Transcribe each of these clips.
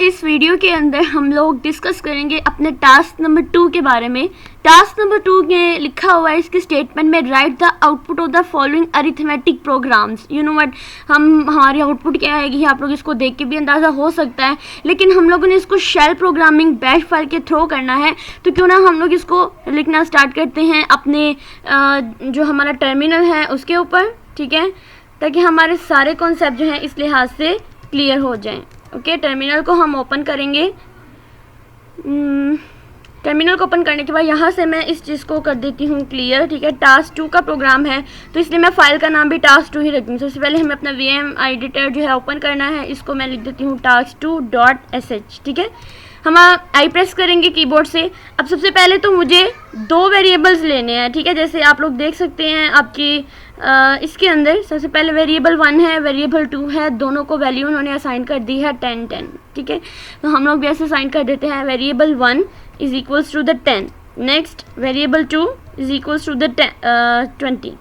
इस वीडियो के अंदर हम लोग डिस्कस करेंगे अपने टास्क नंबर 2 के बारे में। टास्क नंबर 2 में लिखा हुआ है इसके स्टेटमेंट में, write the output of the following arithmetic programs. You know what, हमारी आउटपुट क्या आएगी आप लोग इसको देख के भी अंदाज़ा हो सकता है, लेकिन हम लोगों ने इसको शेल प्रोग्रामिंग बैश फाइल के थ्रू करना है, तो क्यों ना हम लोग इसको लिखना स्टार्ट करते हैं अपने जो हमारा टर्मिनल है उसके ऊपर, ठीक है, ताकि हमारे सारे कॉन्सेप्ट जो हैं इस लिहाज से क्लियर हो जाएं। ओके, टर्मिनल को हम ओपन करेंगे। टर्मिनल को ओपन करने के बाद यहाँ से मैं इस चीज़ को कर देती हूँ क्लियर, ठीक है। टास्क 2 का प्रोग्राम है तो इसलिए मैं फाइल का नाम भी टास्क 2 ही रखती हूँ। सबसे पहले हमें अपना VM एडिटर जो है ओपन करना है, इसको मैं लिख देती हूँ task2.sh, ठीक है। हम आई प्रेस करेंगे कीबोर्ड से। अब सबसे पहले तो मुझे 2 वेरिएबल्स लेने हैं, ठीक है, जैसे आप लोग देख सकते हैं आपकी इसके अंदर सबसे पहले वेरिएबल 1 है, वेरिएबल 2 है, दोनों को वैल्यू उन्होंने असाइन कर दी है 10 10, ठीक है। तो हम लोग भी ऐसे असाइन कर देते हैं, variable 1 is equals to the 10, next variable 2 is equals to the 20,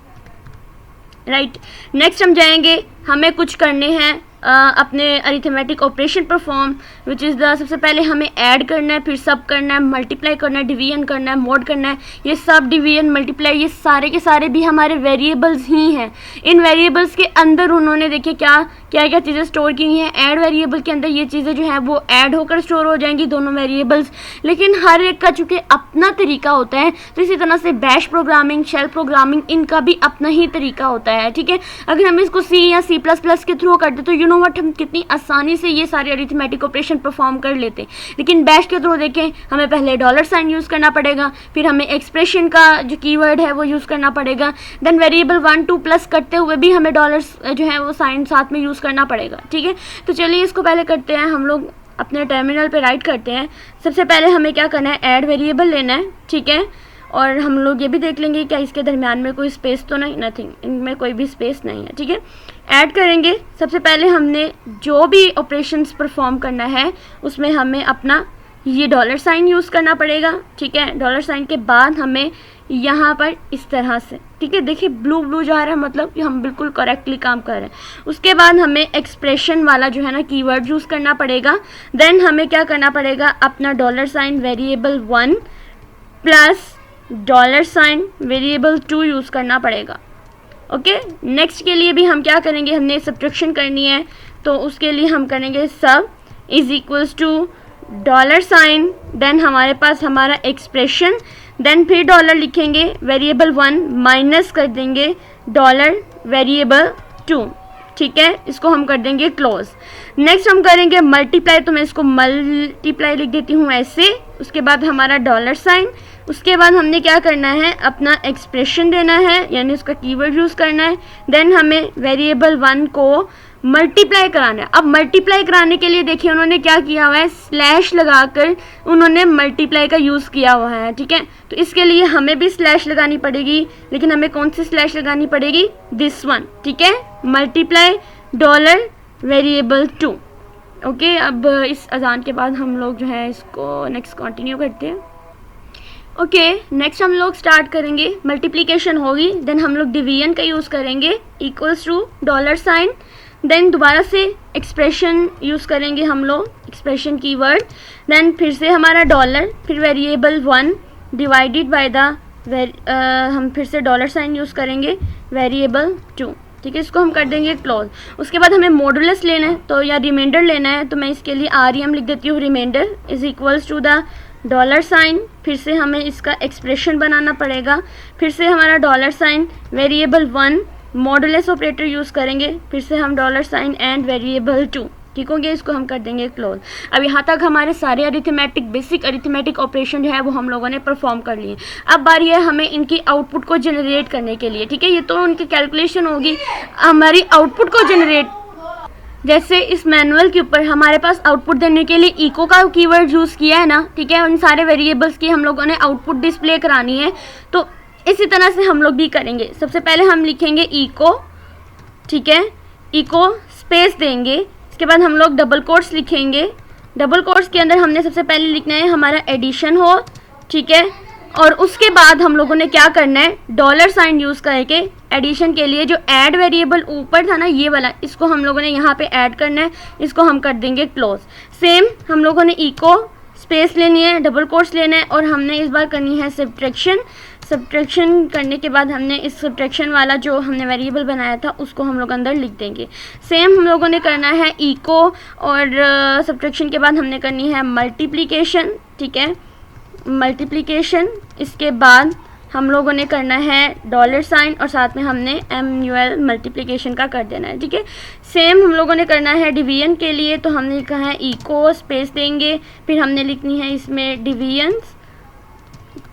right. Next हम जाएंगे, हमें कुछ करने हैं अपने arithmetic operation perform, which is the सबसे पहले हमें ऐड करना है, फिर सब करना है, मल्टीप्लाई करना है, डिवीजन करना है, मोड करना है। ये सब डिवीजन मल्टीप्लाई ये सारे के सारे भी हमारे वेरिएबल्स ही हैं। इन वेरिएबल्स के अंदर उन्होंने देखिए क्या क्या चीज़ें स्टोर की हैं। ऐड वेरिएबल के अंदर ये चीज़ें जो हैं वो ऐड होकर स्टोर हो जाएंगी दोनों वेरिएबल्स, लेकिन हर एक का चूँकि अपना तरीका होता है, तो इसी तरह से बैश प्रोग्रामिंग, शेल प्रोग्रामिंग, इनका भी अपना ही तरीका होता है, ठीक है। अगर हम इसको C या C++ के थ्रू करते तो नो व्हाट, हम कितनी आसानी से ये सारे अरिथमेटिक ऑपरेशन परफॉर्म कर लेते, लेकिन बैश के थ्रू देखें हमें पहले $साइन यूज़ करना पड़ेगा, फिर हमें एक्सप्रेशन का जो कीवर्ड है वो यूज़ करना पड़ेगा, देन वेरिएबल 1 2 प्लस करते हुए भी हमें डॉलर्स जो है वो साइन साथ में यूज़ करना पड़ेगा, ठीक है। तो चलिए इसको पहले करते हैं, हम लोग अपने टर्मिनल पे राइट करते हैं। सबसे पहले हमें क्या करना है, ऐड वेरिएबल लेना है, ठीक है, और हम लोग ये भी देख लेंगे क्या इसके दरमियान में कोई स्पेस तो नहीं, नथिंग, इनमें कोई भी स्पेस नहीं है, ठीक है। ऐड करेंगे, सबसे पहले हमने जो भी ऑपरेशंस परफॉर्म करना है उसमें हमें अपना ये $साइन यूज़ करना पड़ेगा, ठीक है। $साइन के बाद हमें यहाँ पर इस तरह से, ठीक है, देखिए ब्लू ब्लू जा रहा है, मतलब कि हम बिल्कुल करेक्टली काम कर रहे हैं। उसके बाद हमें एक्सप्रेशन वाला जो है ना कीवर्ड यूज़ करना पड़ेगा। देन हमें क्या करना पड़ेगा, अपना $साइन वेरिएबल 1 प्लस $साइन वेरिएबल 2 यूज़ करना पड़ेगा। ओके, नेक्स्ट के लिए भी हम क्या करेंगे, हमने सब्ट्रैक्शन करनी है, तो उसके लिए हम करेंगे सब इज इक्वल्स टू $साइन, देन हमारे पास हमारा एक्सप्रेशन, देन फिर डॉलर लिखेंगे, वेरिएबल 1 माइनस कर देंगे वेरिएबल 2, ठीक है, इसको हम कर देंगे क्लोज। नेक्स्ट हम करेंगे मल्टीप्लाई, तो मैं इसको मल्टीप्लाई लिख देती हूँ ऐसे। उसके बाद हमारा $साइन, उसके बाद हमने क्या करना है, अपना एक्सप्रेशन देना है, यानी उसका कीवर्ड यूज़ करना है। देन हमें वेरिएबल 1 को मल्टीप्लाई कराना है। अब मल्टीप्लाई कराने के लिए देखिए उन्होंने क्या किया हुआ है, स्लैश लगाकर उन्होंने मल्टीप्लाई का यूज़ किया हुआ है, ठीक है। तो इसके लिए हमें भी स्लैश लगानी पड़ेगी, लेकिन हमें कौन सी स्लैश लगानी पड़ेगी, दिस वन, ठीक है, मल्टीप्लाई वेरिएबल 2। ओके, अब इस अजान के बाद हम लोग जो है इसको नेक्स्ट कंटिन्यू करते हैं। ओके, नेक्स्ट हम लोग स्टार्ट करेंगे, मल्टीप्लिकेशन होगी, देन हम लोग डिवीजन का यूज़ करेंगे, इक्वल्स टू $साइन, देन दोबारा से एक्सप्रेशन यूज़ करेंगे हम लोग, एक्सप्रेशन कीवर्ड, देन फिर से हमारा डॉलर, फिर वेरिएबल 1 डिवाइडेड बाय द हम फिर से $साइन यूज़ करेंगे, वेरिएबल 2, ठीक है, इसको हम कर देंगे क्लोज। उसके बाद हमें मॉडुलस लेना है तो या रिमाइंडर लेना है, तो मैं इसके लिए REM लिख देती हूँ, remainder is equals to the $साइन, फिर से हमें इसका एक्सप्रेशन बनाना पड़ेगा, फिर से हमारा $साइन वेरिएबल 1 मॉडुलस ऑपरेटर यूज़ करेंगे, फिर से हम $साइन एंड वेरिएबल 2, ठीक हो गया, इसको हम कर देंगे क्लोज। अब यहाँ तक हमारे सारे अरिथमेटिक बेसिक अरिथमेटिक ऑपरेशन जो है वो हम लोगों ने परफॉर्म कर लिए। अब बारी है हमें इनकी आउटपुट को जनरेट करने के लिए, ठीक है, ये तो उनकी कैलकुलेशन होगी, हमारी आउटपुट को जनरेट, जैसे इस मैनुअल के ऊपर हमारे पास आउटपुट देने के लिए इको का कीवर्ड यूज़ किया है ना, ठीक है, उन सारे वेरिएबल्स की हम लोगों ने आउटपुट डिस्प्ले करानी है, तो इसी तरह से हम लोग भी करेंगे। सबसे पहले हम लिखेंगे इको, ठीक है, इको स्पेस देंगे, इसके बाद हम लोग डबल कोट्स लिखेंगे, डबल कोट्स के अंदर हमने सबसे पहले लिखना है हमारा एडिशन हो, ठीक है, और उसके बाद हम लोगों ने क्या करना है, डॉलर साइन यूज़ करके एडिशन के लिए जो ऐड वेरिएबल ऊपर था ना ये वाला, इसको हम लोगों ने यहाँ पे ऐड करना है, इसको हम कर देंगे क्लोज। सेम हम लोगों ने इको स्पेस लेनी है, डबल कोट्स लेना है, और हमने इस बार करनी है सब्ट्रैक्शन। सब्ट्रैक्शन करने के बाद हमने इस सब्ट्रैक्शन वाला जो हमने वेरिएबल बनाया था उसको हम लोग अंदर लिख देंगे। सेम हम लोगों ने करना है इको, और सब्ट्रैक्शन के बाद हमने करनी है मल्टीप्लिकेशन, ठीक है, मल्टीप्लिकेशन। इसके बाद हम लोगों ने करना है डॉलर साइन, और साथ में हमने MUL मल्टीप्लिकेशन का कर देना है, ठीक है। सेम हम लोगों ने करना है डिवीजन के लिए, तो हमने लिखा है इको स्पेस देंगे, फिर हमने लिखनी है इसमें डिवीजन्स,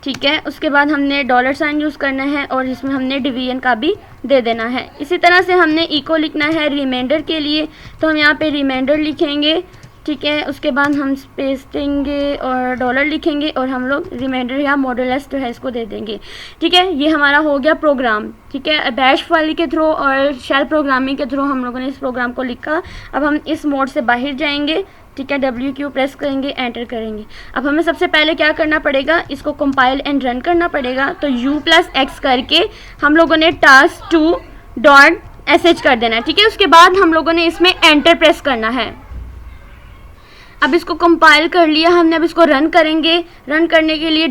ठीक है। उसके बाद हमने डॉलर साइन यूज़ करना है और इसमें हमने डिवीजन का भी दे देना है। इसी तरह से हमने इको लिखना है रिमाइंडर के लिए, तो हम यहाँ पे रिमाइंडर लिखेंगे, ठीक है। उसके बाद हम स्पेस देंगे और डॉलर लिखेंगे और हम लोग रिमाइंडर या मॉडुलस जो है इसको दे देंगे, ठीक है। ये हमारा हो गया प्रोग्राम, ठीक है। बैश फाइल के थ्रू और शेल प्रोग्रामिंग के थ्रू हम लोगों ने इस प्रोग्राम को लिखा। अब हम इस मोड से बाहर जाएंगे, ठीक है, WQ प्रेस करेंगे, एंटर करेंगे। अब हमें सबसे पहले क्या करना पड़ेगा, इसको कंपाइल एंड रन करना पड़ेगा। तो U+X करके हम लोगों ने task2.sh कर देना है, ठीक है। उसके बाद हम लोगों ने इसमें एंटर प्रेस करना है। अब इसको कंपाइल कर लिया हमने, अब इसको रन करेंगे। रन करने के लिए ./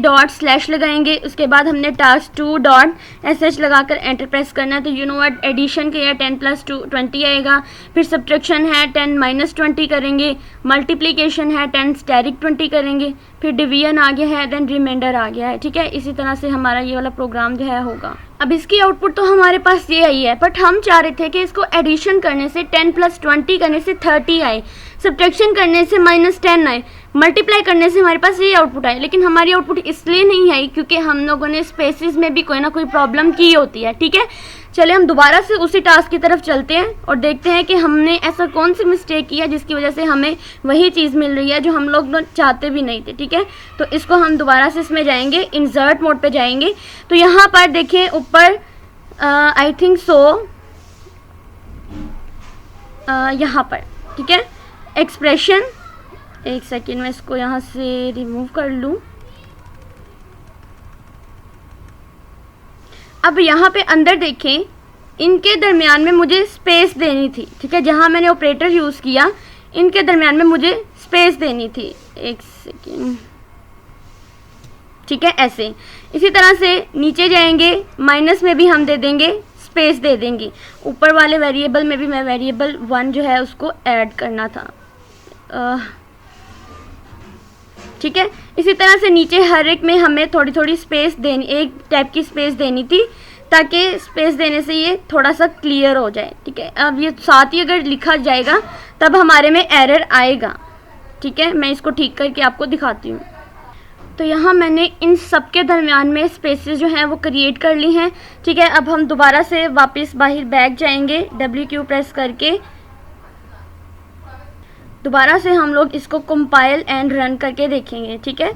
लगाएंगे, उसके बाद हमने task2.sh लगाकर एंटर प्रेस करना है। तो यू नो व्हाट, एडिशन के 10 + 2 20 आएगा, फिर सब्ट्रैक्शन है 10 - 20 करेंगे, मल्टीप्लिकेशन है 10 स्टेरिक 20 करेंगे, फिर डिवीजन आ गया है, देन रिमाइंडर आ गया है, ठीक है। इसी तरह से हमारा ये वाला प्रोग्राम जो है होगा। अब इसकी आउटपुट तो हमारे पास ये आई है, बट हम चाह रहे थे कि इसको एडिशन करने से 10 + 20 करने से 30 आए, सब्ट्रैक्शन करने से -10 आए, मल्टीप्लाई करने से हमारे पास ये आउटपुट आए। लेकिन हमारी आउटपुट इसलिए नहीं आई क्योंकि हम लोगों ने स्पेसिस में भी कोई ना कोई प्रॉब्लम की होती है, ठीक है। चले हम दोबारा से उसी टास्क की तरफ चलते हैं और देखते हैं कि हमने ऐसा कौन सी मिस्टेक किया जिसकी वजह से हमें वही चीज़ मिल रही है जो हम लोग चाहते भी नहीं थे, ठीक है। तो इसको हम दोबारा से इसमें जाएंगे, इंसर्ट मोड पे जाएंगे। तो यहाँ पर देखिए ऊपर आई थिंक सो यहाँ पर, ठीक है, एक्सप्रेशन, एक सेकेंड में इसको यहाँ से रिमूव कर लूँ। अब यहाँ पे अंदर देखें, इनके दरमियान में मुझे स्पेस देनी थी, ठीक है। जहाँ मैंने ऑपरेटर यूज़ किया इनके दरमियान में मुझे स्पेस देनी थी, एक सेकेंड, ठीक है, ऐसे। इसी तरह से नीचे जाएंगे, माइनस में भी हम दे देंगे, स्पेस दे देंगे। ऊपर वाले वेरिएबल में भी मैं वेरिएबल 1 जो है उसको ऐड करना था, ठीक है। इसी तरह से नीचे हर एक में हमें थोड़ी थोड़ी स्पेस देनी, एक टाइप की स्पेस देनी थी ताकि स्पेस देने से ये थोड़ा सा क्लियर हो जाए, ठीक है। अब ये साथ ही अगर लिखा जाएगा तब हमारे में एरर आएगा, ठीक है। मैं इसको ठीक करके आपको दिखाती हूँ। तो यहाँ मैंने इन सब के दरमियान में स्पेसेस जो हैं वो क्रिएट कर ली हैं, ठीक है। अब हम दोबारा से वापस बाहर बैक जाएंगे, WQ प्रेस करके दोबारा से हम लोग इसको कंपाइल एंड रन करके देखेंगे, ठीक है।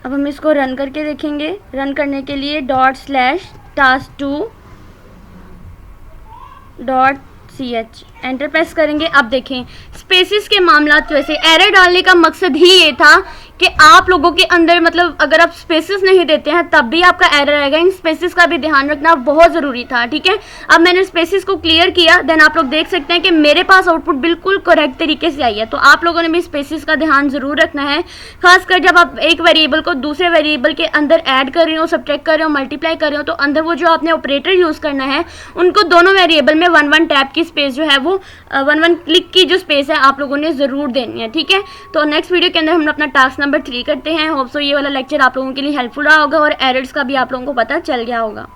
अब हम इसको रन करके देखेंगे। रन करने के लिए ./task2.ch एंटर प्रेस करेंगे। अब देखें स्पेसिस के मामला की वजह से एरर डालने का मकसद ही ये था कि आप लोगों के अंदर, मतलब अगर आप स्पेसिस नहीं देते हैं तब भी आपका एरर आएगा। इन स्पेसिस का भी ध्यान रखना बहुत ज़रूरी था, ठीक है। अब मैंने स्पेसिस को क्लियर किया, देन आप लोग देख सकते हैं कि मेरे पास आउटपुट बिल्कुल करेक्ट तरीके से आई है। तो आप लोगों ने भी स्पेसिस का ध्यान ज़रूर रखना है, खासकर जब आप एक वेरिएबल को दूसरे वेरिएबल के अंदर ऐड कर रहे हो, सब्ट्रैक्ट कर रहे हो, मल्टीप्लाई कर रहे हो, तो अंदर वो जो आपने ऑपरेटर यूज़ करना है उनको दोनों वेरिएबल में 1-1 टैब की स्पेस जो है वो 1-1 क्लिक की जो स्पेस है आप लोगों ने ज़रूर देनी है, ठीक है। तो नेक्स्ट वीडियो के अंदर हम अपना टास्क नंबर 3 करते हैं। होप सो ये वाला लेक्चर आप लोगों के लिए हेल्पफुल रहा होगा और एरर्स का भी आप लोगों को पता चल गया होगा।